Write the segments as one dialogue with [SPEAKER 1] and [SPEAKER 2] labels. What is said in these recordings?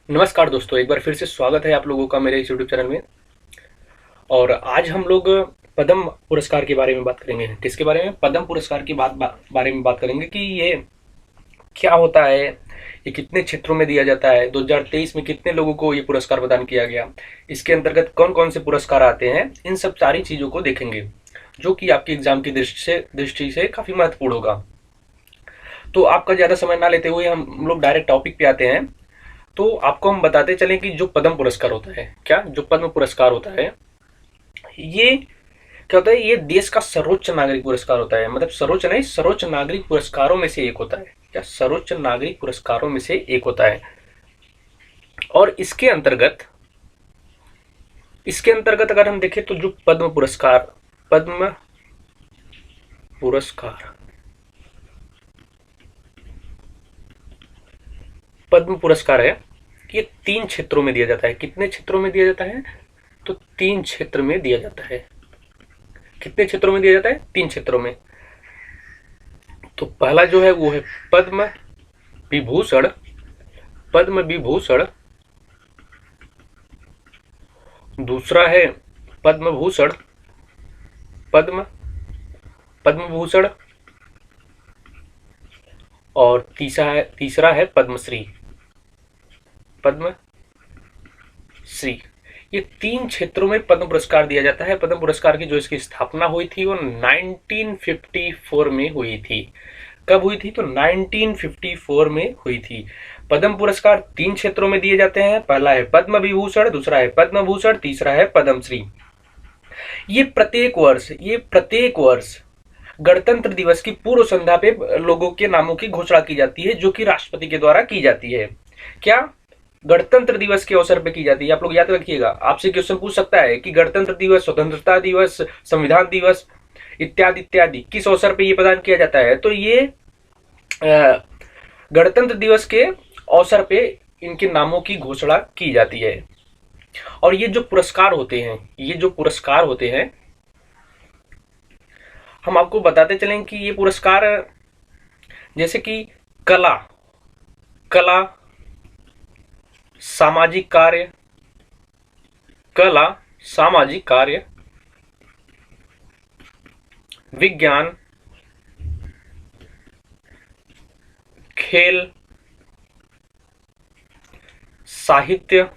[SPEAKER 1] नमस्कार दोस्तों, एक बार फिर से स्वागत है आप लोगों का मेरे इस यूट्यूब चैनल में। और आज हम लोग पद्म पुरस्कार के बारे में बात करेंगे। किसके बारे में? पद्म पुरस्कार की बारे में बात करेंगे कि ये क्या होता है, ये कितने क्षेत्रों में दिया जाता है, 2023 में कितने लोगों को ये पुरस्कार प्रदान किया गया, इसके अंतर्गत कौन कौन से पुरस्कार आते हैं, इन सब सारी चीज़ों को देखेंगे जो कि आपके एग्जाम की दृष्टि से काफ़ी महत्वपूर्ण होगा। तो आपका ज़्यादा समय ना लेते हुए हम लोग डायरेक्ट टॉपिक पे आते हैं। तो आपको हम बताते चलें कि जो पद्म पुरस्कार होता है, क्या जो पद्म पुरस्कार होता है, ये क्या होता है? ये देश का सर्वोच्च नागरिक पुरस्कार होता है। मतलब सर्वोच्च नहीं, सर्वोच्च नागरिक पुरस्कारों में से एक होता है। क्या सर्वोच्च नागरिक पुरस्कारों में से एक होता है। और इसके अंतर्गत अगर हम देखें तो जो पद्म पुरस्कार पद्म पुरस्कार है, ये 3 क्षेत्रों में दिया जाता है। कितने क्षेत्रों में दिया जाता है? तो 3 क्षेत्र में दिया जाता है। कितने क्षेत्रों में दिया जाता है? 3 क्षेत्रों में। तो पहला जो है वो है पद्म विभूषण। पद्म विभूषण। दूसरा है पद्म भूषण। पद्म पद्म भूषण। और तीसरा है पद्मश्री। पद्मश्री। ये 3 क्षेत्रों में पद्म पुरस्कार दिया जाता है। पद्म पुरस्कार की जो इसकी स्थापना हुई थी वो 1954 में हुई थी। कब हुई थी? तो 1954 में हुई थी। पद्म पुरस्कार 3 क्षेत्रों में दिए जाते हैं। पहला है पद्म विभूषण, दूसरा है पद्म भूषण, तीसरा है पद्मश्री। ये प्रत्येक वर्ष गणतंत्र दिवस की पूर्व संध्या पे लोगों के नामों की घोषणा की जाती है, जो कि राष्ट्रपति के द्वारा की जाती है। क्या? गणतंत्र दिवस के अवसर पे की जाती है। आप लोग याद रखिएगा, आपसे क्वेश्चन पूछ सकता है कि गणतंत्र दिवस, स्वतंत्रता दिवस, संविधान दिवस इत्यादि इत्यादि किस अवसर पे ये प्रदान किया जाता है? तो ये गणतंत्र दिवस के अवसर पे इनके नामों की घोषणा की जाती है। और ये जो पुरस्कार होते हैं हम आपको बताते चलें कि ये पुरस्कार, जैसे कि कला कला सामाजिक कार्य कला सामाजिक कार्य, विज्ञान, खेल, साहित्य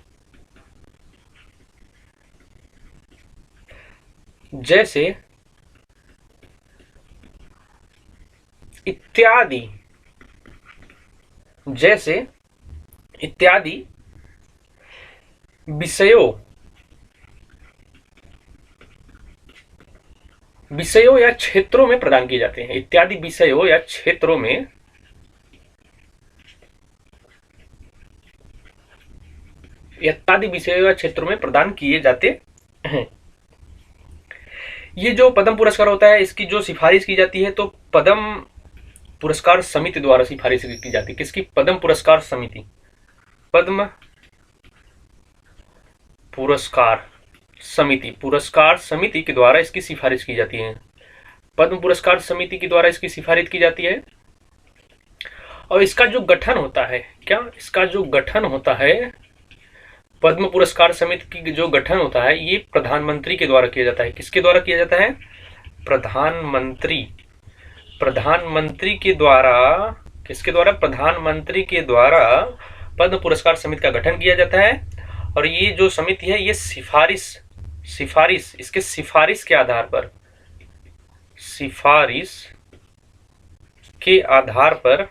[SPEAKER 1] जैसे इत्यादि जैसे इत्यादि विषयों विषयों या क्षेत्रों में प्रदान किए जाते हैं। इत्यादि विषयों या क्षेत्रों में इत्यादि विषयों या क्षेत्रों में प्रदान किए जाते हैं। ये जो पद्म पुरस्कार होता है, इसकी जो सिफारिश की जाती है तो पद्म पुरस्कार समिति द्वारा सिफारिश की जाती है। किसकी? पद्म पुरस्कार समिति। पद्म पुरस्कार समिति के द्वारा इसकी सिफारिश की जाती है। पद्म पुरस्कार समिति के द्वारा इसकी सिफारिश की जाती है। और इसका जो गठन होता है, क्या इसका जो गठन होता है, पद्म पुरस्कार समिति की जो गठन होता है, ये प्रधानमंत्री के द्वारा किया जाता है। किसके द्वारा किया जाता है? प्रधानमंत्री के द्वारा। किसके द्वारा? प्रधानमंत्री के द्वारा पद्म पुरस्कार समिति का गठन किया जाता है। और ये जो समिति है, ये सिफारिश के आधार पर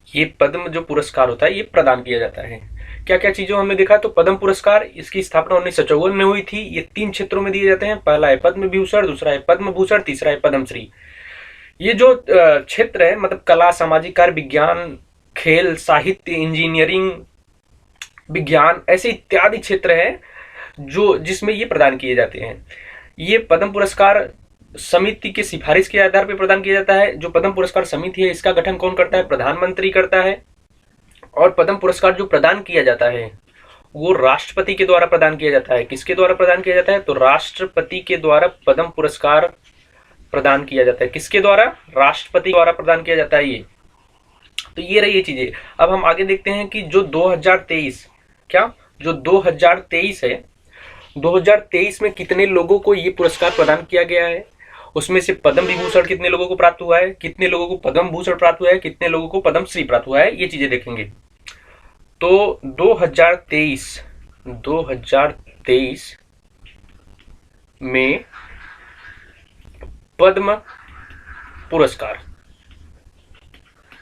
[SPEAKER 1] ये पद्म जो पुरस्कार होता है ये प्रदान किया जाता है। क्या क्या चीजों हमने देखा? तो पद्म पुरस्कार, इसकी स्थापना 1954 में हुई थी। ये 3 क्षेत्रों में दिए जाते हैं। पहला है पद्म विभूषण, दूसरा है पद्म भूषण, तीसरा है पद्मश्री। ये जो क्षेत्र है, मतलब कला, सामाजिक कार्य, विज्ञान, खेल, साहित्य, इंजीनियरिंग, विज्ञान, ऐसे इत्यादि क्षेत्र है जो जिसमें ये प्रदान किए जाते हैं। ये पद्म पुरस्कार समिति की सिफारिश के आधार पर प्रदान किया जाता है। जो पद्म पुरस्कार समिति है, इसका गठन कौन करता है? प्रधानमंत्री करता है। और पद्म पुरस्कार जो प्रदान किया जाता है वो राष्ट्रपति के द्वारा प्रदान किया जाता है। किसके द्वारा प्रदान किया जाता है? तो राष्ट्रपति के द्वारा पद्म पुरस्कार प्रदान किया जाता है। किसके द्वारा? राष्ट्रपति द्वारा प्रदान किया जाता है ये। तो ये रही ये चीजें। अब हम आगे देखते हैं कि जो 2023 जो 2023 है, 2023 में कितने लोगों को ये पुरस्कार प्रदान किया गया है, उसमें से पद्म विभूषण कितने लोगों को प्राप्त हुआ है, कितने लोगों को पद्म भूषण प्राप्त हुआ है, कितने लोगों को पद्म श्री प्राप्त हुआ है, ये चीजें देखेंगे। तो 2023 में पद्म पुरस्कार,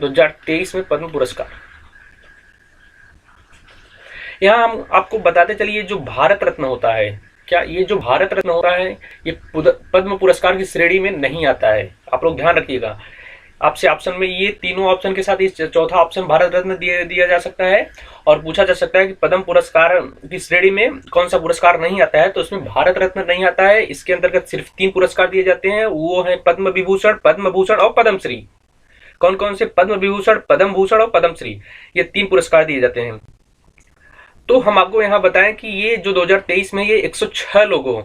[SPEAKER 1] 2023 में पद्म पुरस्कार, यहां हम आपको बताते चलिए जो भारत रत्न होता है, क्या ये जो भारत रत्न होता है ये पद्म पुरस्कार की श्रेणी में नहीं आता है। आप लोग ध्यान रखिएगा, आपसे ऑप्शन में ये तीनों ऑप्शन के साथ इस चौथा ऑप्शन भारत रत्न दिया जा सकता है और पूछा जा सकता है कि पद्म पुरस्कार की श्रेणी में कौन सा पुरस्कार नहीं आता है, तो उसमें भारत रत्न नहीं आता है। इसके अंतर्गत सिर्फ 3 पुरस्कार दिए जाते हैं, वो है पद्म विभूषण, पद्म भूषण और पद्मश्री। कौन कौन से? पद्म विभूषण, पद्म भूषण और पद्मश्री, ये 3 पुरस्कार दिए जाते हैं। तो हम आपको यहां बताएं कि ये जो 2023 में ये 106 लोगों,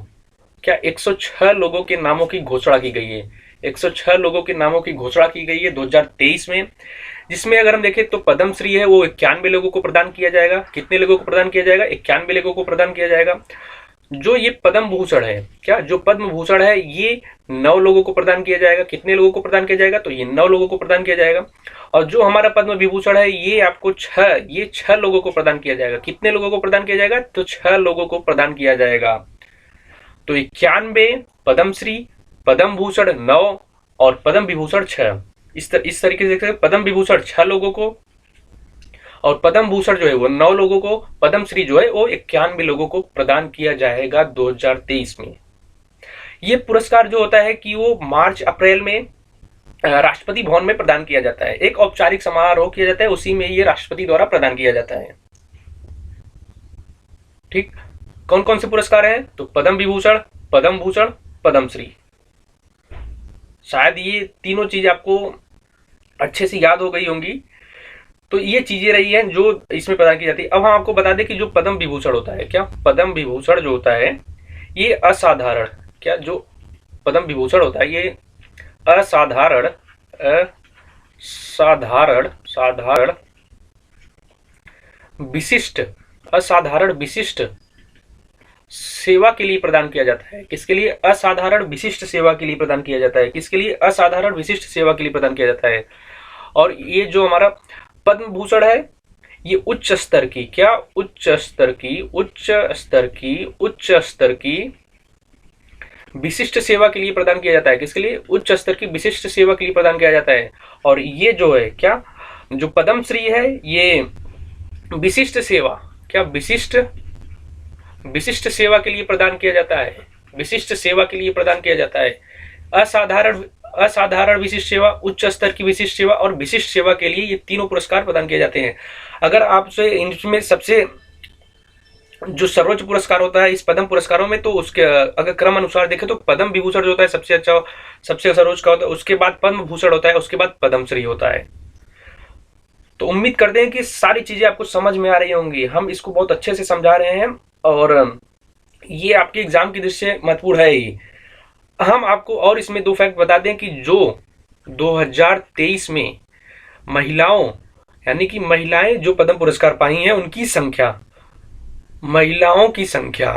[SPEAKER 1] 106 लोगों के नामों की घोषणा की गई है, 106 लोगों के नामों की घोषणा की गई है 2023 में, जिसमें अगर हम देखें तो पद्मश्री है वो 91 लोगों को प्रदान किया जाएगा। कितने लोगों को प्रदान किया जाएगा? 91 लोगों को प्रदान किया जाएगा। जो ये पद्म भूषण है, जो पद्म भूषण है ये 9 लोगों को प्रदान किया जाएगा। कितने लोगों को प्रदान किया जाएगा? तो ये 9 लोगों को प्रदान किया जाएगा। और जो हमारा पद्म विभूषण है ये आपको 6 लोगों को प्रदान किया जाएगा। कितने लोगों को प्रदान किया जाएगा? तो 6 लोगों को प्रदान किया जाएगा। तो 91, पद्मश्री, पद्म भूषण 9 और पद्म विभूषण 6। इस तरीके से पद्म विभूषण 6 लोगों को और पद्म भूषण जो है वो 9 लोगों को, पद्मश्री जो है वो 91 लोगों को प्रदान किया जाएगा 2023 में। ये पुरस्कार जो होता है कि वो मार्च अप्रैल में राष्ट्रपति भवन में प्रदान किया जाता है। एक औपचारिक समारोह किया जाता है, उसी में ये राष्ट्रपति द्वारा प्रदान किया जाता है। ठीक, कौन कौन से पुरस्कार हैं? तो पद्म विभूषण, पद्म भूषण, पद्मश्री। शायद ये तीनों चीज आपको अच्छे से याद हो गई होंगी। तो ये चीजें रही हैं जो इसमें प्रदान की जाती है। अब हम आपको बता दें कि जो पद्म विभूषण होता है, पद्म विभूषण जो होता है ये असाधारण, जो पद्म विभूषण होता है ये असाधारण विशिष्ट सेवा के लिए प्रदान किया जाता है। किसके लिए? असाधारण विशिष्ट सेवा के लिए प्रदान किया जाता है। किसके लिए? असाधारण विशिष्ट सेवा के लिए प्रदान किया जाता है। और ये जो हमारा पद्म भूषण है ये उच्च स्तर की विशिष्ट सेवा के लिए प्रदान किया जाता है। किसके लिए? उच्च स्तर की विशिष्ट सेवा के लिए प्रदान किया जाता है। और ये जो है जो पद्मश्री है ये विशिष्ट सेवा, विशिष्ट सेवा के लिए प्रदान किया जाता है। विशिष्ट सेवा के लिए प्रदान किया जाता है। असाधारण विशिष्ट सेवा, उच्च स्तर की विशिष्ट सेवा और विशिष्ट सेवा के लिए ये तीनों पुरस्कार प्रदान किए जाते हैं। अगर आपसे इनमें सबसे जो सर्वोच्च पुरस्कार होता है इस पद्म पुरस्कारों में, तो उसके अगर क्रम अनुसार देखें तो पद्म विभूषण जो होता है सबसे अच्छा, सबसे सर्वोच्च का होता है, उसके बाद पद्म भूषण होता है, उसके बाद पद्मश्री होता है। तो उम्मीद करते हैं कि सारी चीजें आपको समझ में आ रही होंगी। हम इसको बहुत अच्छे से समझा रहे हैं और ये आपके एग्जाम की दृष्टि से महत्वपूर्ण है ही। हम आपको और इसमें 2 फैक्ट बता दें कि जो 2023 में महिलाओं, यानी कि महिलाएं जो पद्म पुरस्कार पाई हैं उनकी संख्या, महिलाओं की संख्या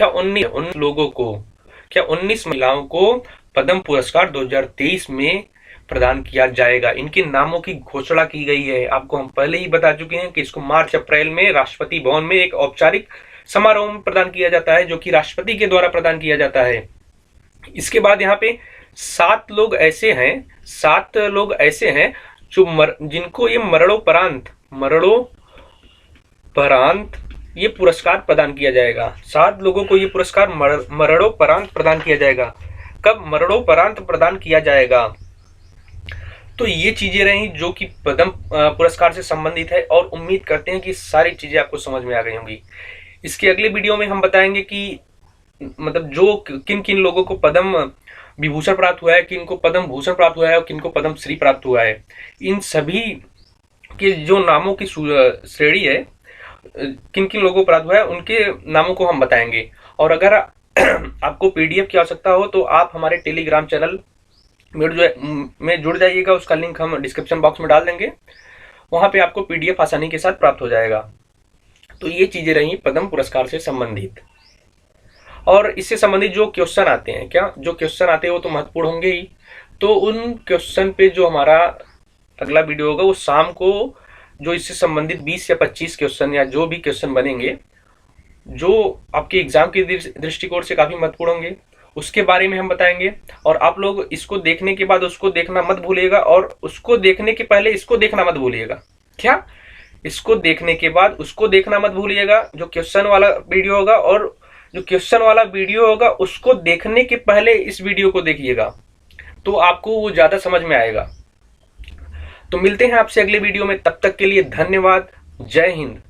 [SPEAKER 1] 19 लोगों को, 19 महिलाओं को पद्म पुरस्कार 2023 में प्रदान किया जाएगा। इनके नामों की घोषणा की गई है। आपको हम पहले ही बता चुके हैं कि इसको मार्च अप्रैल में राष्ट्रपति भवन में एक औपचारिक समारोह में प्रदान किया जाता है, जो कि राष्ट्रपति के द्वारा प्रदान किया जाता है। इसके बाद यहाँ पे 7 लोग ऐसे हैं जो जिनको ये मरणोपरांत ये पुरस्कार प्रदान किया जाएगा। 7 लोगों को ये पुरस्कार मरणोपरांत प्रदान किया जाएगा। कब? मरणोपरांत प्रदान किया जाएगा। तो ये चीजें रही जो कि पद्म पुरस्कार से संबंधित है और उम्मीद करते हैं कि सारी चीजें आपको समझ में आ गई होंगी। इसके अगले वीडियो में हम बताएंगे कि मतलब जो किन किन लोगों को पद्म विभूषण प्राप्त हुआ है, किन को पद्म भूषण प्राप्त हुआ है और किन को पद्मश्री प्राप्त हुआ है, इन सभी के जो नामों की श्रेणी है, किन किन लोगों को प्राप्त हुआ है उनके नामों को हम बताएंगे। और अगर आपको पीडीएफ की आवश्यकता हो तो आप हमारे टेलीग्राम चैनल में जुड़ जाइएगा, उसका लिंक हम डिस्क्रिप्शन बॉक्स में डाल देंगे। वहां पे आपको पीडीएफ आसानी के साथ प्राप्त हो जाएगा। तो ये चीजें रही पद्म पुरस्कार से संबंधित। और इससे संबंधित जो क्वेश्चन आते हैं, क्या जो क्वेश्चन आते हैं वो तो महत्वपूर्ण होंगे ही। तो उन क्वेश्चन पे जो हमारा अगला वीडियो होगा वो शाम को, जो इससे संबंधित 20 या 25 क्वेश्चन या जो भी क्वेश्चन बनेंगे जो आपके एग्जाम के दृष्टिकोण से काफी महत्वपूर्ण होंगे, उसके बारे में हम बताएंगे। और आप लोग इसको देखने के बाद उसको देखना मत भूलिएगा, और उसको देखने के पहले इसको देखना मत भूलिएगा। क्या? इसको देखने के बाद उसको देखना मत भूलिएगा, जो क्वेश्चन वाला वीडियो होगा, और जो क्वेश्चन वाला वीडियो होगा उसको देखने के पहले इस वीडियो को देखिएगा, तो आपको वो ज्यादा समझ में आएगा। तो मिलते हैं आपसे अगले वीडियो में, तब तक के लिए धन्यवाद। जय हिंद।